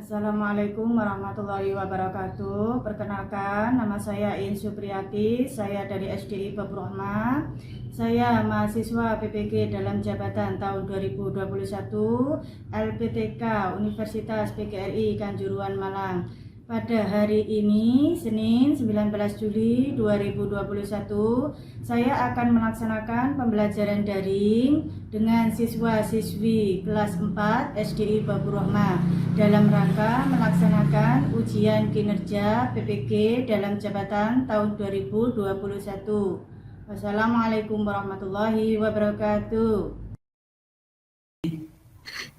Assalamualaikum warahmatullahi wabarakatuh. Perkenalkan, nama saya In Supriyati. Saya dari SDI Babrohma. Saya mahasiswa PPG dalam jabatan tahun 2021 LPTK Universitas PGRI Kanjuruhan Malang. Pada hari ini, Senin 19 Juli 2021, saya akan melaksanakan pembelajaran daring dengan siswa-siswi kelas 4 SDI Babrohma dalam rangka melaksanakan ujian kinerja PPG dalam jabatan tahun 2021. Wassalamualaikum warahmatullahi wabarakatuh.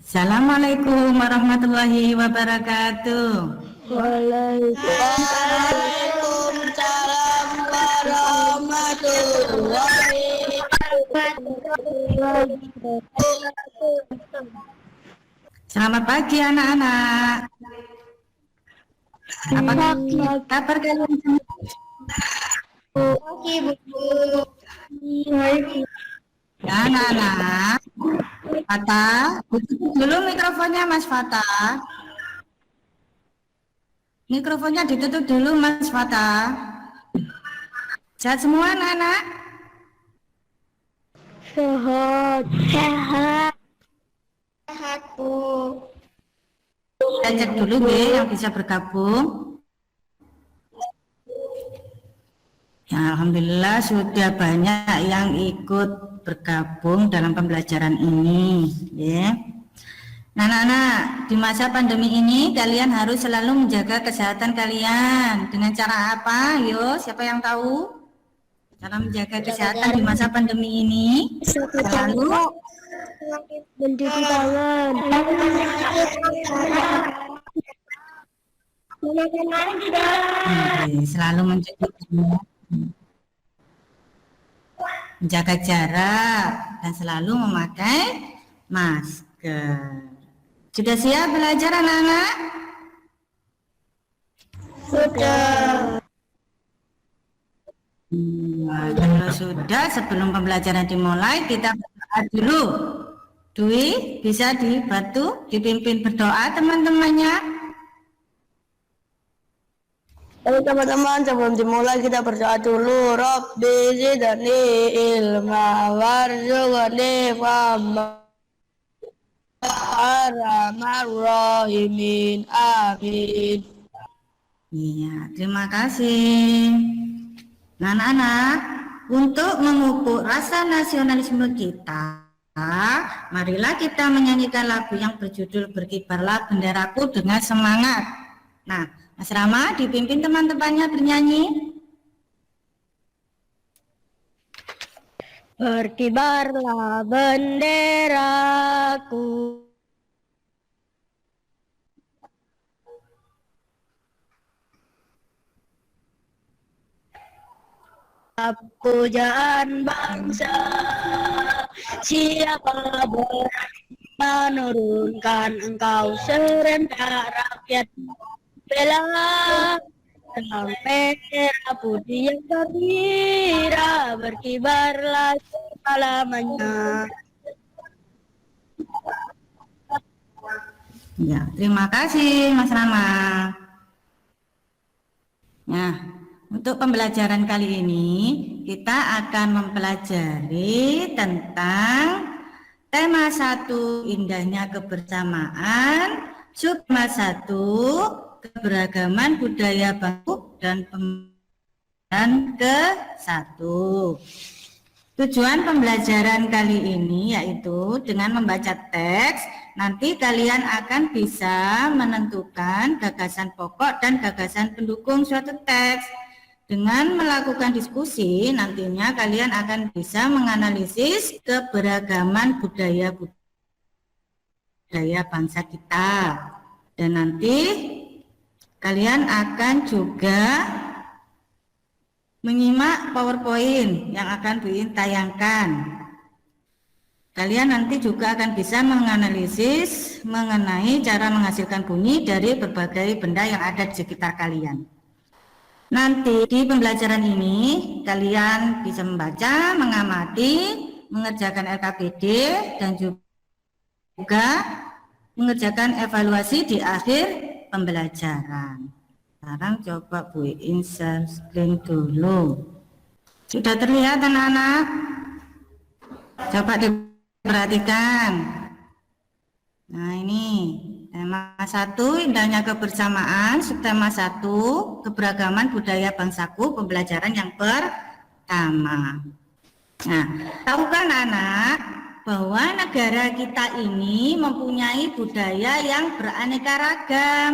Assalamualaikum warahmatullahi wabarakatuh. Waalaikumsalam warahmatullahi wabarakatuh. Selamat pagi anak-anak. Apa kabar kalian semua? Pagi, Bu. Ya, anak-anak. Fata, tutup dulu mikrofonnya Mas Fata. Mikrofonnya ditutup dulu Mas Fata. Sehat semua anak-anak? Sehat. Sehat, Bu. Kita cek dulu ya yang bisa bergabung. Ya, alhamdulillah sudah banyak yang ikut bergabung dalam pembelajaran ini, ya. Nah, anak-anak, di masa pandemi ini kalian harus selalu menjaga kesehatan kalian. Dengan cara apa? Yo, siapa yang tahu? Cara menjaga kesehatan di masa pandemi ini selalu mencuci tangan. selalu menjaga jarak dan selalu memakai masker. Sudah siap belajar anak-anak? Sudah. Kalau sudah, sebelum pembelajaran dimulai, kita berdoa dulu. Dwi, bisa dibantu, dipimpin berdoa teman-temannya. Oke teman-teman, sebelum dimulai kita berdoa dulu. Rabbi zidni ilma warzuqni fahma arhamarrahimin. Amin. Iya, terima kasih. Nah, anak-anak, untuk memupuk rasa nasionalisme kita, marilah kita menyanyikan lagu yang berjudul Berkibarlah Benderaku dengan semangat. Nah, Mas Rama dipimpin teman-temannya bernyanyi. Berkibarlah benderaku, pujaan bangsa. Siapa berani menurunkan engkau serentak rakyat? Bela sang merah putih yang gembira, berkibarlah selamanya. Ya, terima kasih Mas Rama. Nah, untuk pembelajaran kali ini kita akan mempelajari tentang tema 1 indahnya kebersamaan, subtema 1 keberagaman budaya bangsa dan pembelajaran ke-1. Tujuan pembelajaran kali ini yaitu dengan membaca teks, nanti kalian akan bisa menentukan gagasan pokok dan gagasan pendukung suatu teks. Dengan melakukan diskusi, nantinya kalian akan bisa menganalisis keberagaman budaya bangsa kita. Dan nanti kalian akan juga menyimak PowerPoint yang akan Buin tayangkan. Kalian nanti juga akan bisa menganalisis mengenai cara menghasilkan bunyi dari berbagai benda yang ada di sekitar kalian. Nanti di pembelajaran ini kalian bisa membaca, mengamati, mengerjakan LKPD dan juga mengerjakan evaluasi di akhir pembelajaran. Sekarang coba Bu Iin share screen dulu. Sudah terlihat anak-anak? Coba diperhatikan. Nah ini tema 1 indahnya kebersamaan, subtema 1 keberagaman budaya bangsaku, pembelajaran yang pertama. Nah, tahukah anak bahwa negara kita ini mempunyai budaya yang beraneka ragam,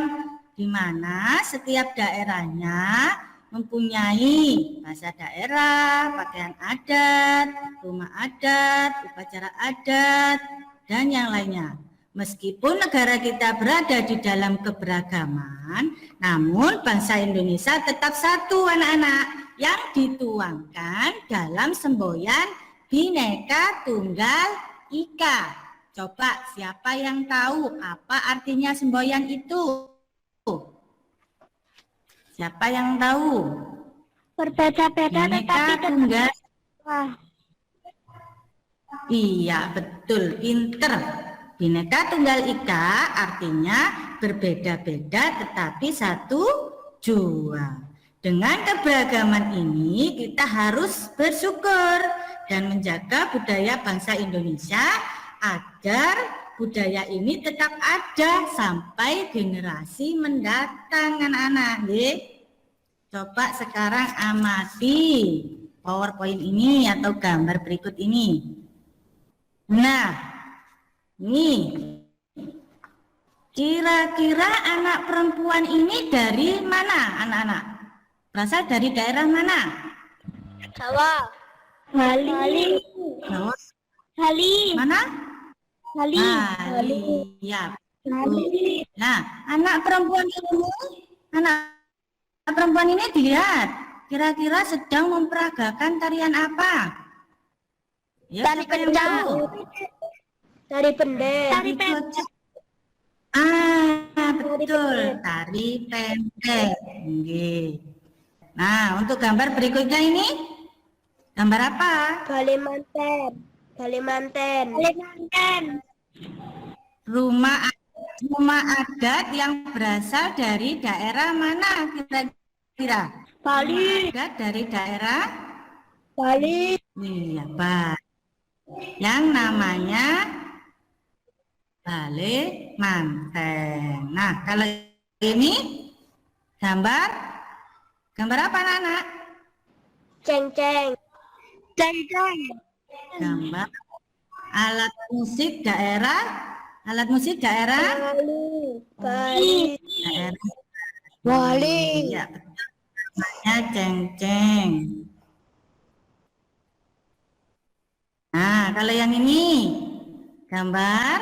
di mana setiap daerahnya mempunyai bahasa daerah, pakaian adat, rumah adat, upacara adat, dan yang lainnya. Meskipun negara kita berada di dalam keberagaman, namun bangsa Indonesia tetap satu anak-anak yang dituangkan dalam semboyan Bhinneka Tunggal Ika. Coba siapa yang tahu apa artinya semboyan itu? Siapa yang tahu? Berbeda-beda Bhinneka tetapi Tunggal. tetap. Iya, betul, pinter. Bhinneka Tunggal Ika artinya berbeda-beda tetapi satu jua. Dengan keberagaman ini kita harus bersyukur dan menjaga budaya bangsa Indonesia agar budaya ini tetap ada sampai generasi mendatang anak-anak. Coba sekarang amati PowerPoint ini atau gambar berikut ini. Nah, nih, kira-kira anak perempuan ini dari mana anak-anak? Berasal dari daerah mana? Jawa. Bali. Jawa. Bali. Mana? Bali. Bali. Ya. Bali. Nah, anak perempuan ini dilihat. Kira-kira sedang memperagakan tarian apa? Ya, Tari siapa yang pendek. tahu? Tari pendek. Tari pendek. Betul, tari pendek. Nah, untuk gambar berikutnya ini, gambar apa? Kalimantan. Kalimantan. Kalimantan. Rumah adat yang berasal dari daerah mana kira-kira? Bali. Adat dari daerah? Bali. Iya, Pak. Yang namanya Kalimantan. Nah, kalau ini gambar apa anak-anak? Ceng-ceng. Ceng-ceng. Gambar alat musik daerah. Bali. Bali. Daerah Bali. ya, betul. Namanya ceng-ceng. Nah, kalau yang ini gambar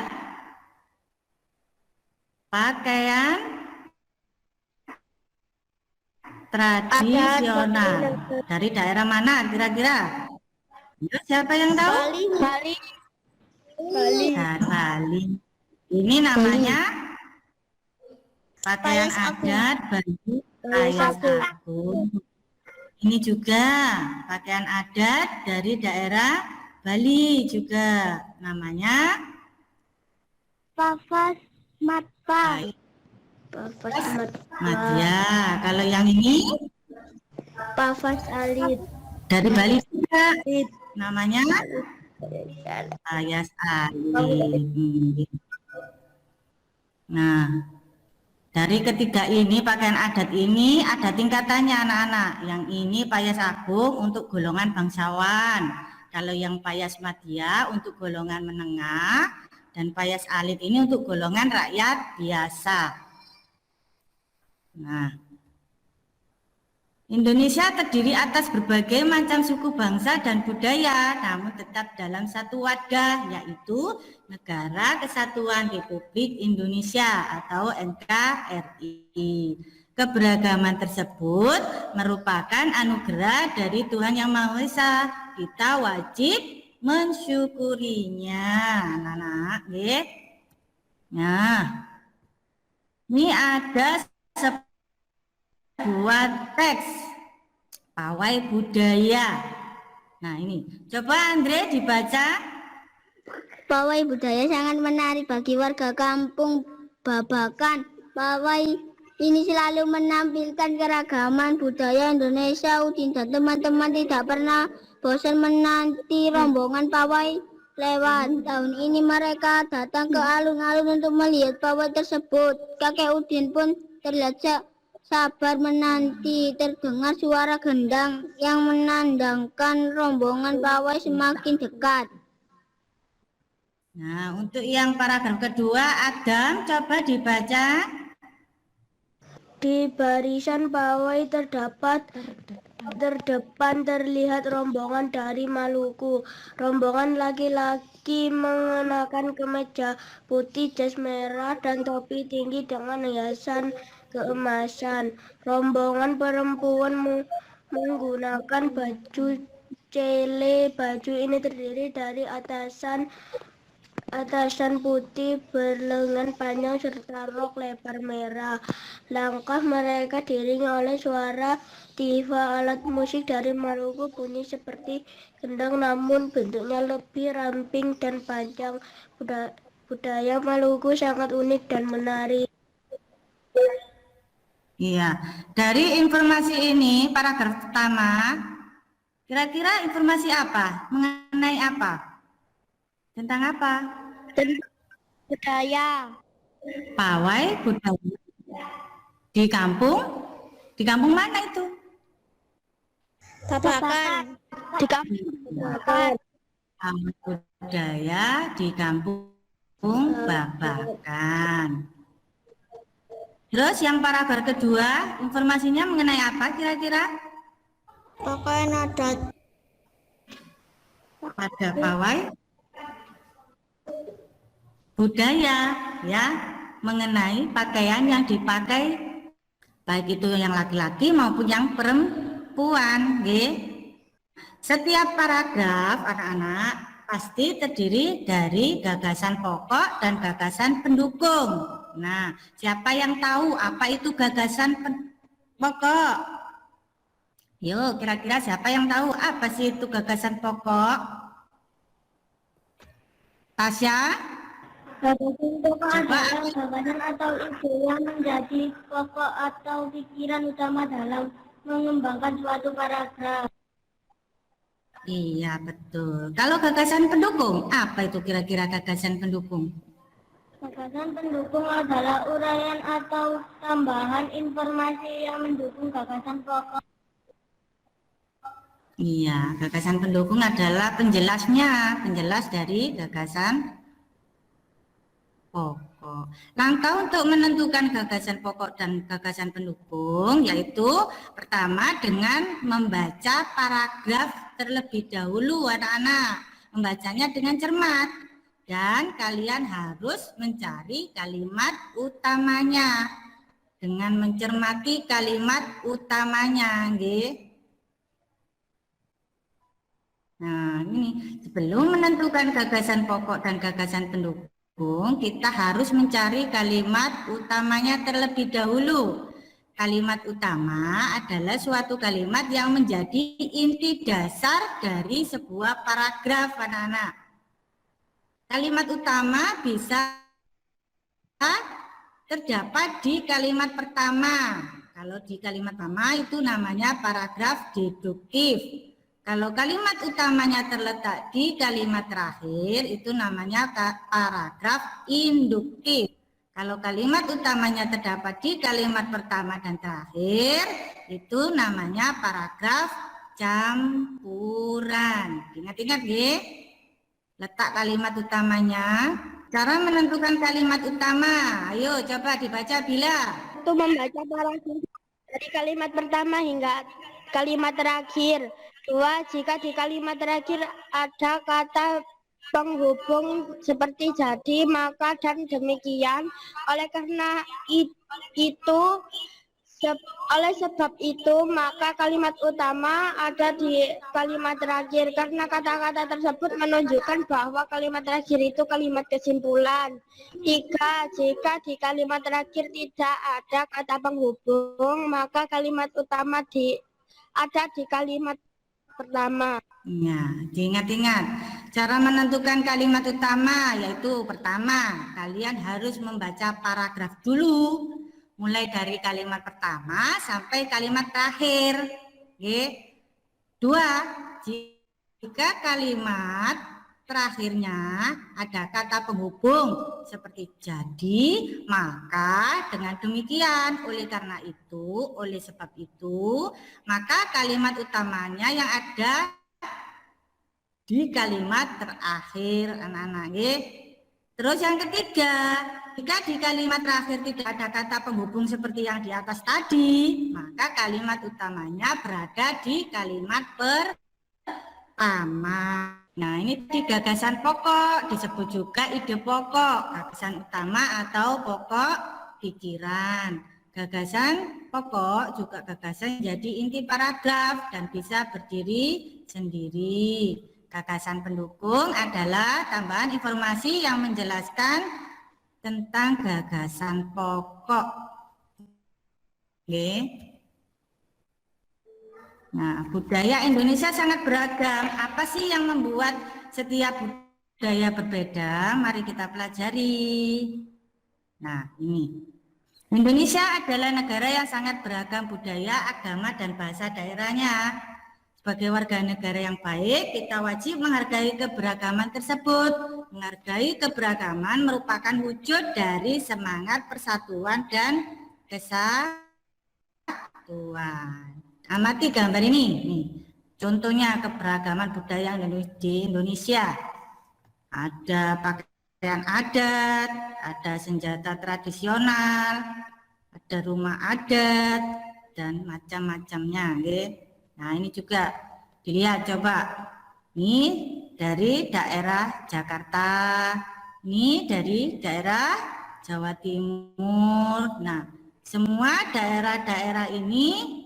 pakaian tradisional dari daerah mana kira-kira? Siapa yang tahu? Bali. Bali. Nah, Bali. Ini namanya pakaian Payas Agung. adat Bali Payas Payas Agung. Agung. Ini juga pakaian adat dari daerah Bali juga. Namanya Pavas Matpa. Pavas Madya. Kalau yang ini Pavas Alit. dari Bali juga. Namanya Payas Alit. Nah, dari ketiga ini pakaian adat ini ada tingkatannya anak-anak. Yang ini Payas Agung untuk golongan bangsawan. Kalau yang Payas Madya untuk golongan menengah dan Payas Alit ini untuk golongan rakyat biasa. Nah, Indonesia terdiri atas berbagai macam suku bangsa dan budaya, namun tetap dalam satu wadah, yaitu Negara Kesatuan Republik Indonesia atau NKRI. Keberagaman tersebut merupakan anugerah dari Tuhan Yang Maha Esa. Kita wajib mensyukurinya, anak-anak. Nah, ini ada sebuah teks pawai budaya. Nah, ini coba Andre dibaca. Pawai budaya sangat menarik bagi warga kampung Babakan Pawai ini selalu menampilkan keragaman budaya Indonesia. Udin dan teman-teman tidak pernah bosan menanti rombongan pawai lewat. Tahun ini mereka datang ke alun-alun untuk melihat pawai tersebut. Kakek Udin pun terlihat sabar menanti. Terdengar suara gendang yang menandangkan rombongan pawai semakin dekat. Nah, untuk yang paragraf kedua, Adam, coba dibaca. Di barisan pawai terdepan terlihat rombongan dari Maluku. Rombongan laki-laki mengenakan kemeja putih, jas merah, dan topi tinggi dengan hiasan keemasan. Rombongan perempuan menggunakan baju cele. Baju ini terdiri dari atasan putih berlengan panjang serta rok lebar merah. Langkah mereka diiringi oleh suara tifa. Alat musik dari Maluku bunyi seperti gendang namun bentuknya lebih ramping dan panjang. Budaya Maluku sangat unik dan menarik. Iya, dari informasi ini, paragraf pertama, kira-kira informasi apa? Mengenai apa? Tentang apa? Budaya. Pawai budaya. Di kampung mana itu? Babakan. Di kampung Budaya di kampung Babakan. Terus yang paragraf kedua, informasinya mengenai apa kira-kira? pakaian adat. Pada pawai budaya, ya, mengenai pakaian yang dipakai baik itu yang laki-laki maupun yang perempuan, nggih. Setiap paragraf anak-anak pasti terdiri dari gagasan pokok dan gagasan pendukung. Nah, siapa yang tahu apa itu gagasan pokok? Yuk, kira-kira siapa yang tahu apa sih itu gagasan pokok? Tasya? Gagasan pokok Coba. adalah gagasan atau ide yang menjadi pokok atau pikiran utama dalam mengembangkan suatu paragraf. Iya, betul. Kalau gagasan pendukung, apa itu kira-kira gagasan pendukung? Gagasan pendukung adalah uraian atau tambahan informasi yang mendukung gagasan pokok. Iya, gagasan pendukung adalah penjelasnya, penjelas dari gagasan pokok. Langkah untuk menentukan gagasan pokok dan gagasan pendukung yaitu pertama dengan membaca paragraf terlebih dahulu anak-anak. Membacanya dengan cermat dan kalian harus mencari kalimat utamanya dengan mencermati kalimat utamanya, nggih. Nah, ini sebelum menentukan gagasan pokok dan gagasan pendukung, kita harus mencari kalimat utamanya terlebih dahulu. Kalimat utama adalah suatu kalimat yang menjadi inti dasar dari sebuah paragraf, anak-anak. Kalimat utama bisa terdapat di kalimat pertama. Kalau di kalimat pertama itu namanya paragraf deduktif. Kalau kalimat utamanya terletak di kalimat terakhir, itu namanya paragraf induktif. Kalau kalimat utamanya terdapat di kalimat pertama dan terakhir, itu namanya paragraf campuran. Ingat-ingat ya, letak kalimat utamanya. Cara menentukan kalimat utama, ayo coba dibaca Bila. Itu membaca paragraf dari kalimat pertama hingga kalimat terakhir. 2. Jika di kalimat terakhir ada kata penghubung seperti jadi, maka, dan demikian. Oleh sebab itu, maka kalimat utama ada di kalimat terakhir karena kata-kata tersebut menunjukkan bahwa kalimat terakhir itu kalimat kesimpulan. 3. Jika di kalimat terakhir tidak ada kata penghubung, maka kalimat utama ada di kalimat pertama. Ya, diingat-ingat. Cara menentukan kalimat utama yaitu pertama, kalian harus membaca paragraf dulu. mulai dari kalimat pertama sampai kalimat terakhir. Oke. 2, jika kalimat terakhirnya ada kata penghubung seperti jadi, maka dengan demikian, oleh sebab itu, maka kalimat utamanya yang ada di kalimat terakhir, anak-anak. Terus yang ketiga, jika di kalimat terakhir tidak ada kata penghubung seperti yang di atas tadi, maka kalimat utamanya berada di kalimat pertama. Nah, ini gagasan pokok, disebut juga ide pokok, gagasan utama atau pokok pikiran. Gagasan pokok juga gagasan jadi inti paragraf dan bisa berdiri sendiri. Gagasan pendukung adalah tambahan informasi yang menjelaskan tentang gagasan pokok. Oke. Nah, budaya Indonesia sangat beragam. Apa sih yang membuat setiap budaya berbeda? Mari kita pelajari. Nah, ini. Indonesia adalah negara yang sangat beragam budaya, agama, dan bahasa daerahnya. Sebagai warga negara yang baik, kita wajib menghargai keberagaman tersebut. Menghargai keberagaman merupakan wujud dari semangat persatuan dan kesatuan. Amati gambar ini. Nih, contohnya keberagaman budaya di Indonesia. Ada pakaian adat, ada senjata tradisional, ada rumah adat, dan macam-macamnya. Nah, ini juga dilihat coba. Ini dari daerah Jakarta, ini dari daerah Jawa Timur. Nah, semua daerah-daerah ini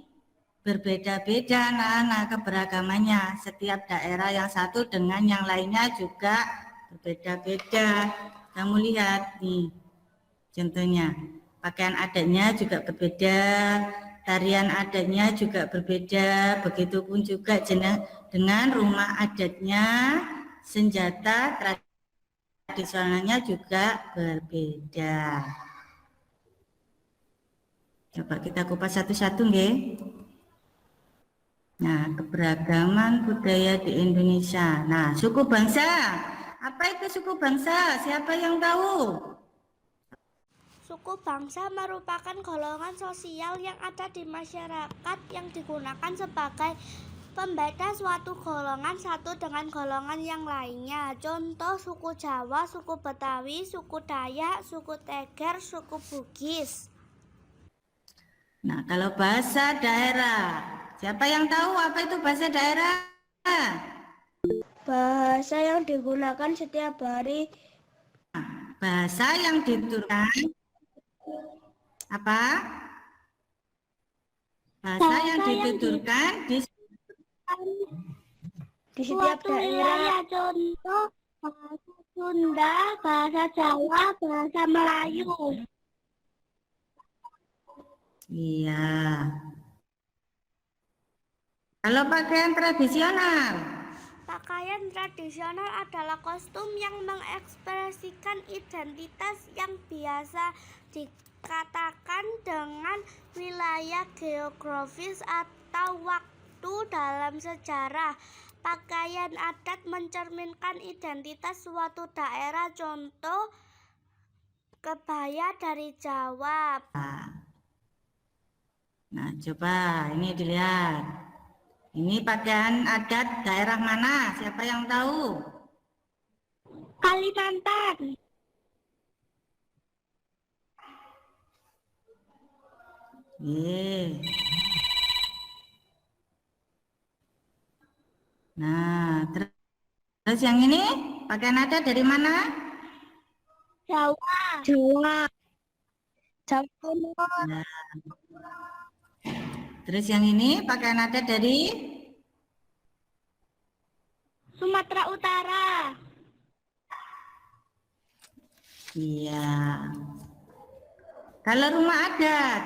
berbeda-beda anak-anak keberagamannya. Setiap daerah yang satu dengan yang lainnya juga berbeda-beda. Kamu lihat nih, contohnya pakaian adatnya juga berbeda, tarian adatnya juga berbeda, begitupun juga dengan rumah adatnya, senjata tradisionalnya juga berbeda. Coba kita kupas satu-satu, nggih. Nah, keberagaman budaya di Indonesia. Nah, suku bangsa. Apa itu suku bangsa? Siapa yang tahu? Suku bangsa merupakan golongan sosial yang ada di masyarakat yang digunakan sebagai pembeda suatu golongan satu dengan golongan yang lainnya. Contoh suku Jawa, suku Betawi, suku Dayak, suku Tegar, suku Bugis. Nah, kalau bahasa daerah, siapa yang tahu apa itu bahasa daerah? Bahasa yang digunakan setiap hari. Bahasa yang dituturkan apa? Bahasa yang dituturkan di setiap daerah. Contoh bahasa Sunda, bahasa Jawa, bahasa Melayu. Iya. Kalau pakaian tradisional. Pakaian tradisional adalah kostum yang mengekspresikan identitas yang biasa dikatakan dengan wilayah geografis atau waktu dalam sejarah. Pakaian adat mencerminkan identitas suatu daerah, contoh kebaya dari Jawa. Nah, coba ini dilihat. Ini pakaian adat daerah mana? Siapa yang tahu? Kalimantan. Nah, terus yang ini pakaian adat dari mana? Jawa. Jawa. Nah. Terus yang ini pakaian adat dari Sumatera Utara. Iya. Kalau rumah adat,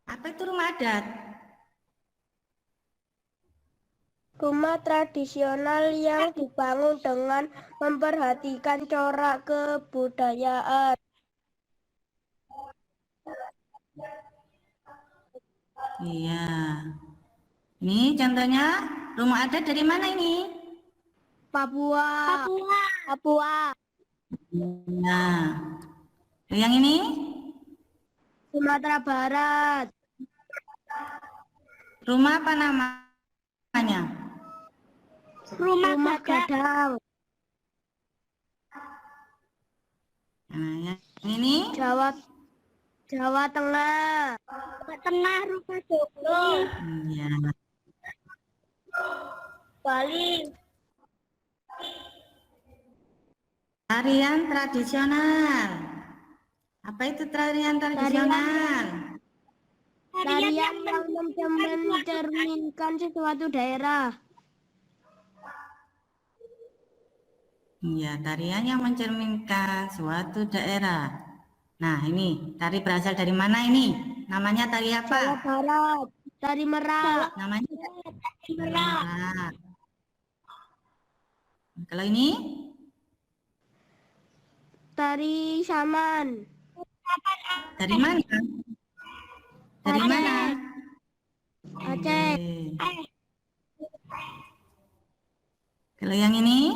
apa itu rumah adat? Rumah tradisional yang dibangun dengan memperhatikan corak kebudayaan. Iya. Ini contohnya rumah adat dari mana ini? Papua. Papua. Nah, yang ini? Sumatera Barat. Rumah apa namanya? Rumah Gadang. Nah, yang ini? Jawa Tengah. Tengah Rumah Joglo. Iya. Bali. Tarian tradisional. Apa itu tarian tradisional? Tarian yang mencerminkan sesuatu daerah. Iya, tarian yang mencerminkan suatu daerah. Nah, ini tari berasal dari mana ini? Namanya tari Jawa apa? Barat. Tari Merak. Namanya tari Merak. Kalau ini? Tari Saman. Dari mana? Dari Aceh. mana? Aceh. Kalau yang ini?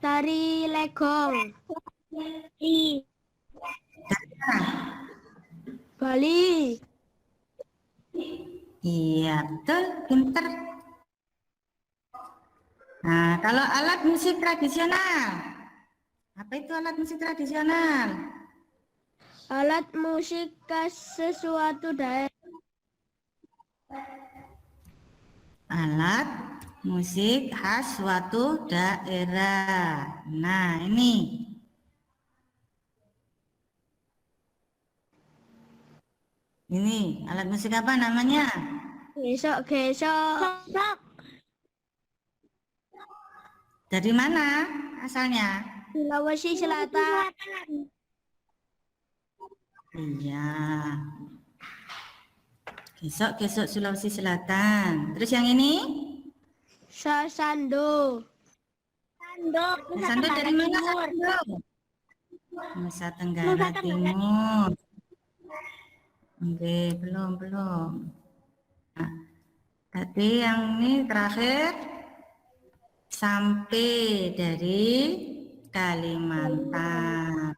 Tari Legong. Dari mana? Bali. Iya, betul, pinter. Nah, kalau alat musik tradisional, apa itu alat musik tradisional? Alat musik khas sesuatu daerah. Alat musik khas suatu daerah. Nah, ini. Ini alat musik apa namanya? Gesok. Dari mana asalnya? Sulawesi Selatan. Iya. Gesok Sulawesi Selatan. Terus yang ini? Sasando. Sando dari mana Sando? Nusa Tenggara Timur. Oke, belum. Nah, tadi yang ini terakhir sampai dari Kalimantan.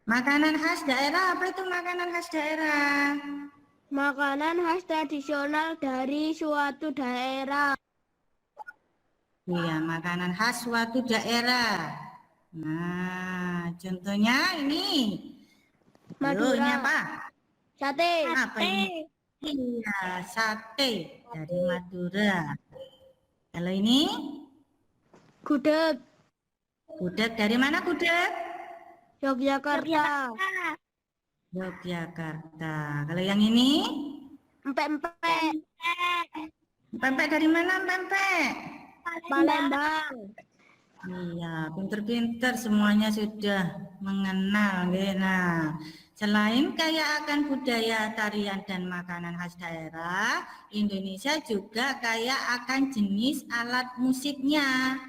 Makanan khas daerah, apa itu makanan khas daerah? Makanan khas tradisional dari suatu daerah. Iya, makanan khas suatu daerah. Nah, contohnya ini. Ayo, ini Madura. apa? Sate. Apa ini? Iya, sate dari Madura. Kalau ini? Gudeg. Gudeg dari mana gudeg? Yogyakarta. Yogyakarta. Kalau yang ini? Empek-empek. Pempek dari mana pempek? Palembang. Iya, pinter-pinter semuanya sudah mengenal. Nah, selain kaya akan budaya, tarian, dan makanan khas daerah, Indonesia juga kaya akan jenis alat musiknya.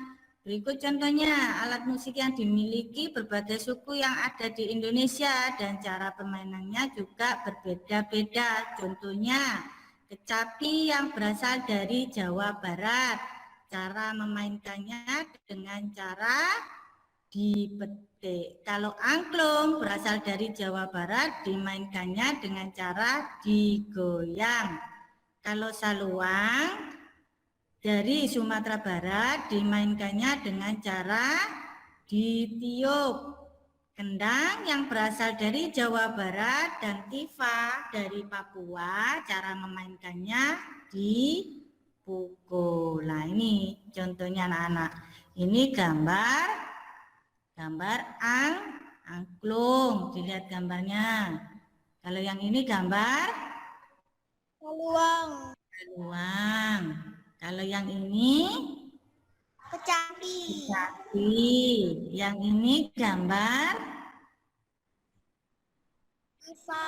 Berikut contohnya, alat musik yang dimiliki berbagai suku yang ada di Indonesia dan cara permainannya juga berbeda-beda. Contohnya, kecapi yang berasal dari Jawa Barat. Cara memainkannya dengan cara dipetik. Kalau angklung berasal dari Jawa Barat, dimainkannya dengan cara digoyang. Kalau saluang dari Sumatera Barat, dimainkannya dengan cara ditiup. Kendang yang berasal dari Jawa Barat dan tifa dari Papua, cara memainkannya dipukul. Nah, ini contohnya anak-anak. Ini gambar angklung. Dilihat gambarnya. Kalau yang ini gambar Saluang. Kalau yang ini Kecapi. Yang ini gambar Tifa.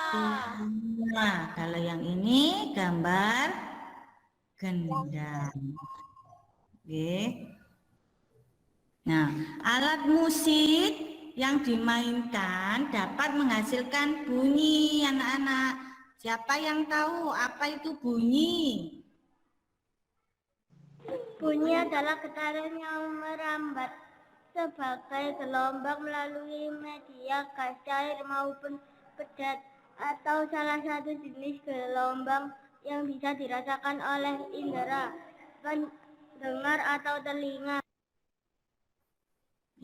Nah, kalau yang ini gambar gendang. Oke. Nah, alat musik yang dimainkan dapat menghasilkan bunyi, anak-anak. Siapa yang tahu apa itu bunyi? Bunyi adalah getaran yang merambat sebagai gelombang melalui media gas, cair maupun pedat, atau salah satu jenis gelombang yang bisa dirasakan oleh indera pendengar atau telinga.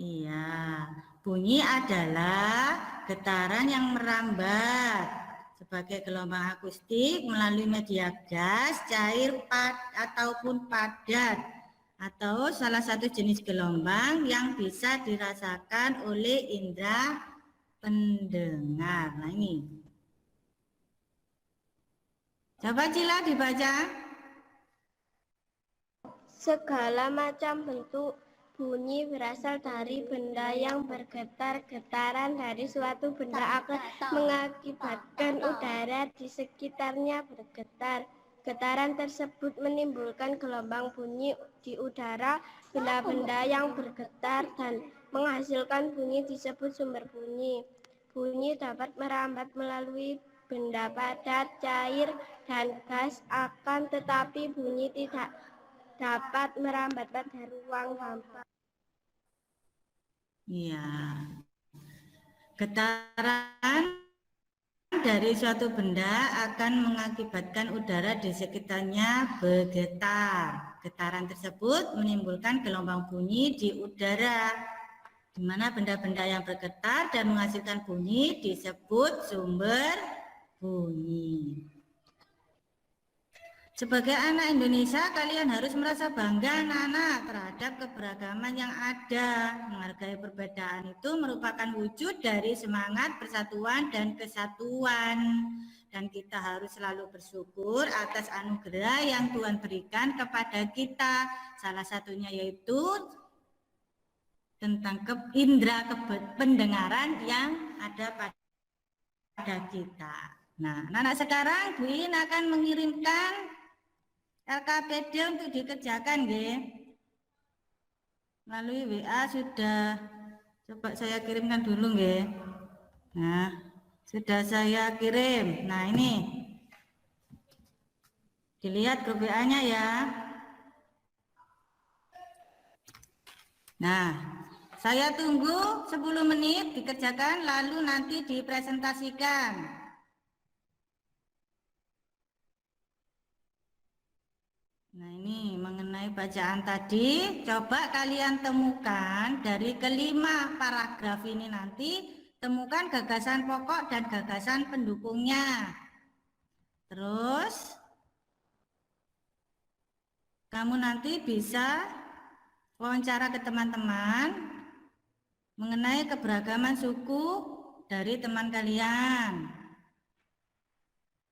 Iya, bunyi adalah getaran yang merambat sebagai gelombang akustik melalui media gas, cair, ataupun padat, atau salah satu jenis gelombang yang bisa dirasakan oleh indera pendengar. Nah ini, coba Cila dibaca. Segala macam bentuk bunyi berasal dari benda yang bergetar. Getaran dari suatu benda akan mengakibatkan udara di sekitarnya bergetar. Getaran tersebut menimbulkan gelombang bunyi di udara. Benda-benda yang bergetar dan menghasilkan bunyi disebut sumber bunyi. Bunyi dapat merambat melalui benda padat, cair, dan gas, akan tetapi bunyi tidak dapat merambat pada ruang hampa. Iya. Getaran dari suatu benda akan mengakibatkan udara di sekitarnya bergetar. Getaran tersebut menimbulkan gelombang bunyi di udara, di mana benda-benda yang bergetar dan menghasilkan bunyi disebut sumber bunyi. Sebagai anak Indonesia, kalian harus merasa bangga anak-anak terhadap keberagaman yang ada. Menghargai perbedaan itu merupakan wujud dari semangat persatuan dan kesatuan. Dan kita harus selalu bersyukur atas anugerah yang Tuhan berikan kepada kita. Salah satunya yaitu tentang indera pendengaran yang ada pada kita. Nah, anak-anak sekarang Bu In akan mengirimkan LKPD untuk dikerjakan, nggih. Melalui WA sudah, coba saya kirimkan dulu, nggih. Nah, sudah saya kirim. Nah, ini dilihat grup WA-nya ya. Nah, saya tunggu 10 menit dikerjakan, lalu nanti dipresentasikan. Nah ini mengenai bacaan tadi, coba kalian temukan dari kelima paragraf ini nanti, temukan gagasan pokok dan gagasan pendukungnya. Terus, kamu nanti bisa wawancara ke teman-teman mengenai keberagaman suku dari teman kalian.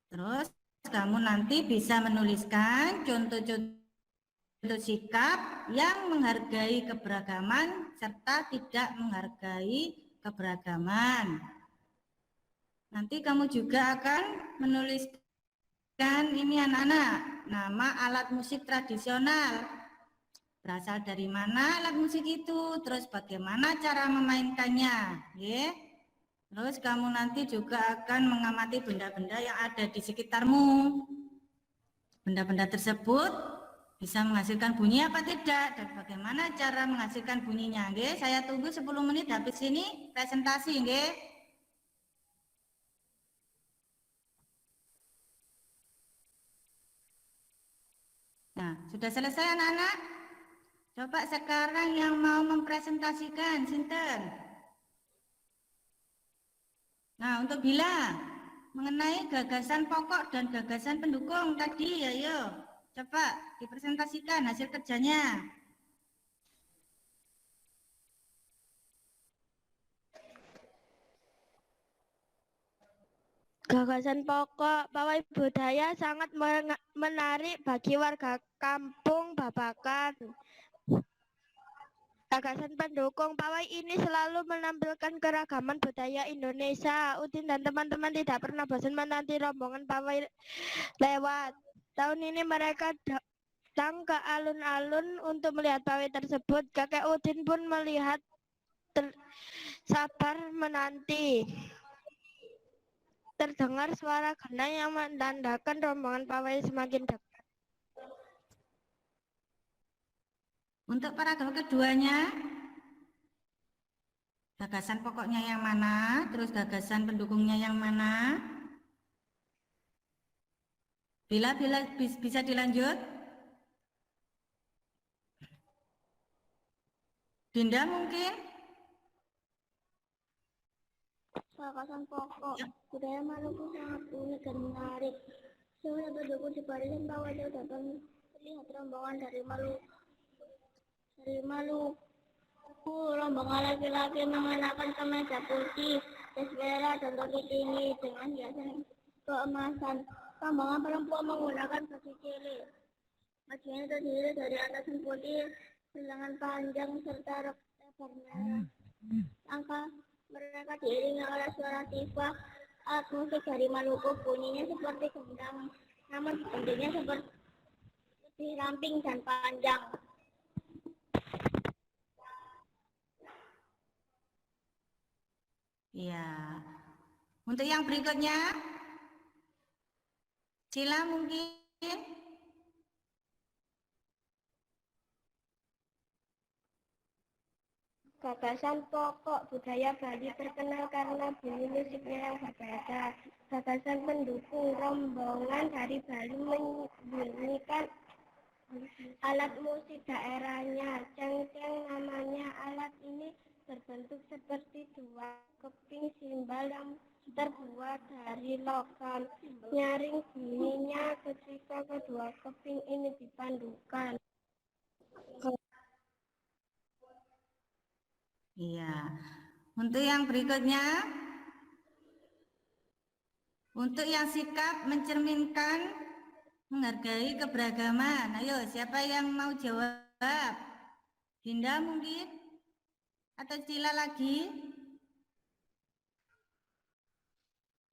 Terus, kamu nanti bisa menuliskan contoh-contoh sikap yang menghargai keberagaman serta tidak menghargai keberagaman. Nanti kamu juga akan menuliskan ini anak-anak, nama alat musik tradisional. Berasal dari mana alat musik itu, terus bagaimana cara memainkannya, ya. Terus kamu nanti juga akan mengamati benda-benda yang ada di sekitarmu. Benda-benda tersebut bisa menghasilkan bunyi apa tidak dan bagaimana cara menghasilkan bunyinya. Nggih, saya tunggu 10 menit habis ini presentasi, nggih. Nah, sudah selesai anak-anak? Coba sekarang yang mau mempresentasikan, sinten? Nah, untuk Bila, mengenai gagasan pokok dan gagasan pendukung tadi, ayo, coba dipresentasikan hasil kerjanya. Gagasan pokok pawai budaya sangat menarik bagi warga kampung Babakan. Gagasan pendukung pawai ini selalu menampilkan keragaman budaya Indonesia. Udin dan teman-teman tidak pernah bosan menanti rombongan pawai lewat. Tahun ini mereka datang ke alun-alun untuk melihat pawai tersebut. Kakek Udin pun melihat sabar menanti. Terdengar suara genang yang menandakan rombongan pawai semakin dekat. Untuk paragraf keduanya, gagasan pokoknya yang mana, terus gagasan pendukungnya yang mana? Bila bisa dilanjut? Dinda mungkin? Gagasan pokok budaya Maluku sangat unik dan menarik. Semuanya berdukung di barisan bawah jauh dapat terlihat rombongan dari Maluku. Rombongan laki-laki mengenakan kemeja putih, jas merah dan topi tinggi dengan hiasan keemasan. Rombongan perempuan menggunakan baju cilik. Bajunya terdiri dari atasan putih, lengan panjang serta rok lebar merah. Langkah mereka diiringi oleh suara tifa. Alat musik dari Maluku bunyinya seperti gendang, namun bentuknya seperti lebih ramping dan panjang. Iya. Untuk yang berikutnya, Cila mungkin? Gagasan pokok budaya Bali terkenal karena bunyi musiknya yang berbeda. Gagasan pendukung rombongan dari Bali membunyikan alat musik daerahnya. Cengkeng namanya. Alat ini berbentuk seperti dua keping simbal yang terbuat dari logam. Nyaring bunyinya ketika kedua keping ini dipandukan. Iya. Untuk yang berikutnya, untuk yang sikap mencerminkan menghargai keberagaman. Ayo, siapa yang mau jawab? Dinda mungkin? Atau Cila lagi?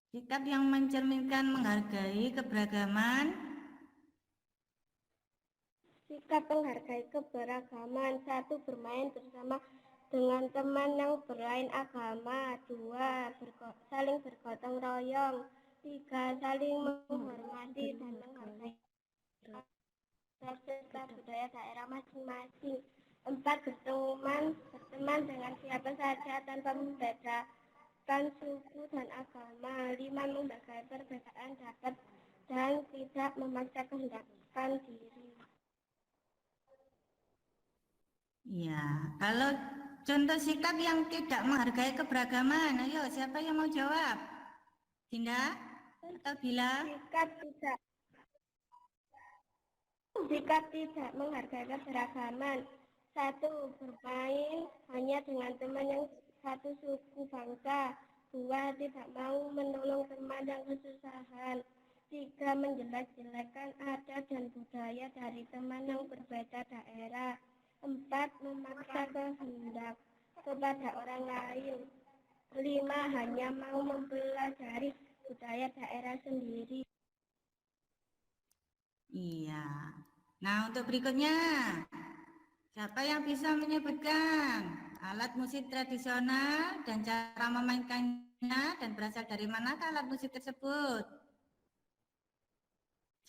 Sikap yang mencerminkan menghargai keberagaman. Sikap menghargai keberagaman. 1. Bermain bersama dengan teman yang berlain agama. 2. Saling bergotong royong. 3. Saling menghormati dan menghargai serta budaya daerah masing-masing. 4. Berteman dengan siapa saja tanpa membedakan suku dan agama. 5. Menghargai perbedaan dapat dan tidak memaksa kehendakkan diri. Ya, kalau contoh sikap yang tidak menghargai keberagaman, ayo siapa yang mau jawab? Dinda atau Bila? Sikap tidak menghargai keberagaman. 1. Bermain hanya dengan teman yang satu suku bangsa. 2. Tidak mau menolong teman yang kesusahan. 3. Menjelek-jelekan adat dan budaya dari teman yang berbeda daerah. 4. Memaksa kehendak kepada orang lain. 5. Hanya mau mempelajari budaya daerah sendiri. Iya. Nah, untuk berikutnya, siapa yang bisa menyebutkan alat musik tradisional dan cara memainkannya dan berasal dari manakah alat musik tersebut?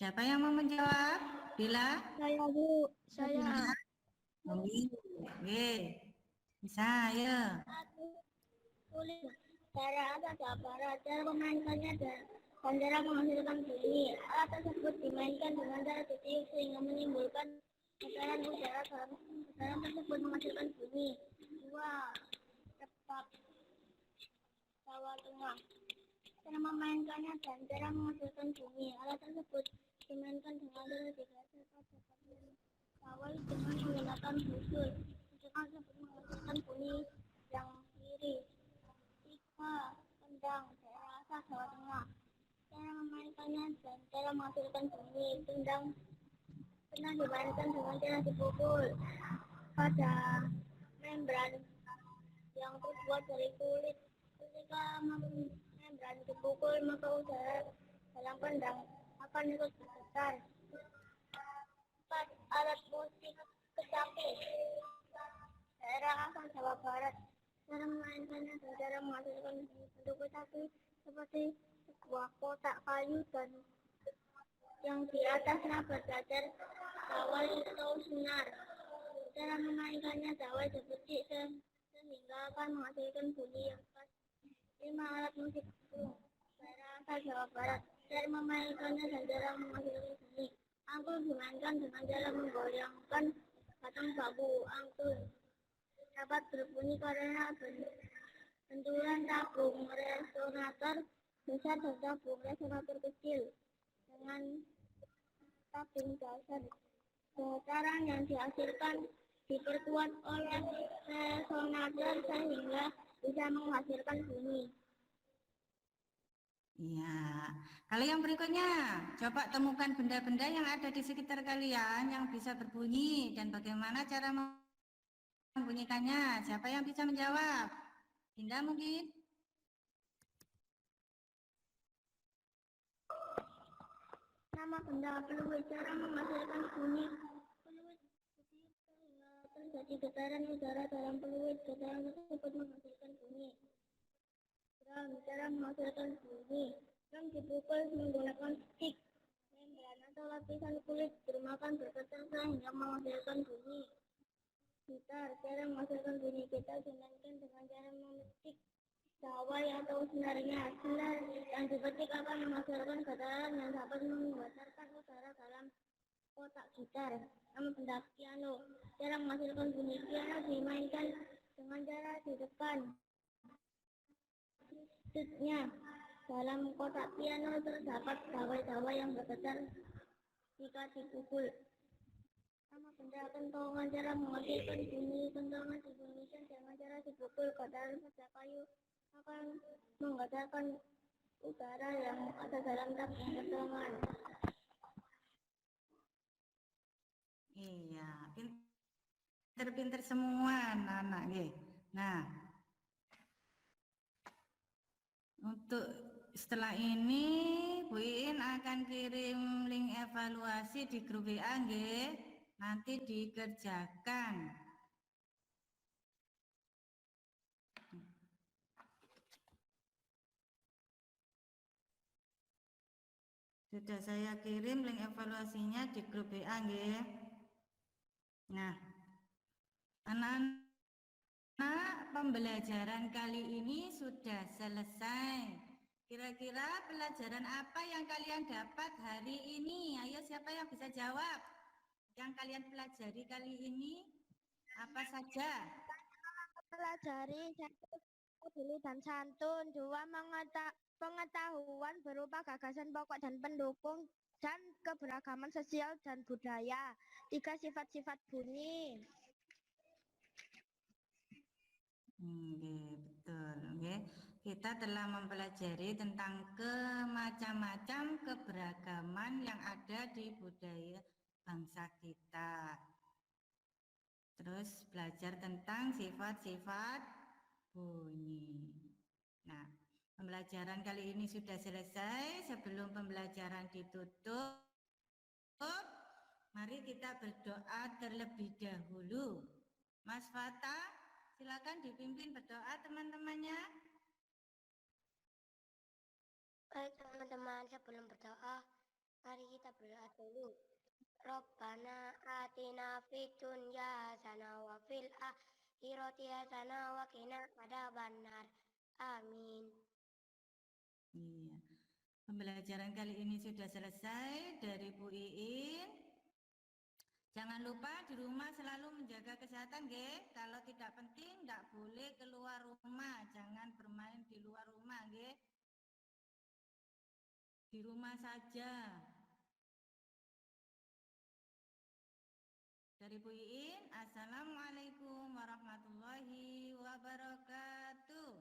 Siapa yang mau menjawab? Bila? Saya, Bu. Saya. Oke. Bisa, ya. Sulit. Cara memainkannya dan cara menghasilkan bunyi. Alat tersebut dimainkan dengan cara ditiup sehingga menimbulkan getaran udara. Getaran tersebut menghasilkan bunyi. 2. Tepat Jawa Tengah. Cara memainkannya dan cara menghasilkan bunyi. Alat tersebut dimainkan dengan cara tiga cepat pawai dengan menggunakan busul. Musik tersebut menghasilkan bunyi yang lirih. 3. Kendang daerah asal Jawa Tengah. Cara memainkannya dan cara menghasilkan bunyi. Kendang dimainkan dengan cara dipukul pada membran yang terbuat dari kulit. Ketika membran dipukul, maka udara dalam kendang akan ikut bergetar. 4. alat musik kecapi. Daerah asal Jawa Barat. Cara memainkannya dan cara menghasilkan bentuk kecapi seperti sebuah kotak kayu dan yang di atasnya berdajar dawai atau senar. Cara memainkannya dawai seperti sehingga akan menghasilkan bunyi yang khas. 5 alat musik daerah asal Jawa Barat. Cara memainkannya dan cara menghasilkan bunyi. Angklung dimainkan dengan cara menggoyangkan batang bambu. Angklung dapat berbunyi karena benturan tabung resonator besar dan tabung resonator kecil dengan tabung dasar. Getaran yang dihasilkan diperkuat oleh resonator sehingga bisa menghasilkan bunyi. Iya. Kalau yang berikutnya, coba temukan benda-benda yang ada di sekitar kalian yang bisa berbunyi dan bagaimana cara membunyikannya. Siapa yang bisa menjawab? Dinda mungkin? Nama benda peluit. Cara menghasilkan bunyi peluit sehingga terjadi getaran udara dalam peluit. Getaran tersebut menghasilkan bunyi. Drum. Cara menghasilkan bunyi. Drum dipukul menggunakan stick. Membran atau lapisan kulit bermakan bergetar sehingga menghasilkan bunyi. Gitar. Cara menghasilkan bunyi gitar dimainkan dengan cara memetik dawai atau senarnya. Senar yang dipetik akan menghasilkan getaran yang dapat menggetarkan udara dalam kotak gitar. Nama benda piano. Cara menghasilkan bunyi piano dimainkan dengan cara ditekan stringnya. Dalam kotak piano terdapat dawai-dawai yang bergetar jika dipukul. Nama benda kentongan. Cara menghasilkan bunyi kentongan dibunyikan dengan cara dipukul. Getaran pada kayu akan menggetarkan udara yang ada dalam tabung kentongan. Iya, pinter-pinter semua anak-anak nggih. Nah, untuk setelah ini Bu Iin akan kirim link evaluasi di grup WA nggih. Nanti dikerjakan. Sudah saya kirim link evaluasinya di grup WA nggih. Nah, anak-anak, pembelajaran kali ini sudah selesai. Kira-kira pelajaran apa yang kalian dapat hari ini? Ayo, siapa yang bisa jawab? Yang kalian pelajari kali ini apa saja? Pelajari 1. Adili dan santun. 2. Pengetahuan berupa gagasan pokok dan pendukung dan keberagaman sosial dan budaya. 3. Sifat-sifat bunyi. Betul. Kita telah mempelajari tentang macam-macam keberagaman yang ada di budaya bangsa kita. Terus belajar tentang sifat-sifat bunyi. Nah, pembelajaran kali ini sudah selesai. Sebelum pembelajaran ditutup, mari kita berdoa terlebih dahulu. Mas Fata, silakan dipimpin berdoa teman-temannya. Baik teman-teman, sebelum berdoa, mari kita berdoa dulu. Rabbana atina fid dunya hasanah wa fil akhirati hasanah wa qina adzabannar. Amin. Iya. Pembelajaran kali ini sudah selesai dari Bu Iin. Jangan lupa di rumah selalu menjaga kesehatan, nggih. Kalau tidak penting, tidak boleh keluar rumah. Jangan bermain di luar rumah, nggih. Di rumah saja. Dari Bu Iin, Assalamualaikum warahmatullahi wabarakatuh.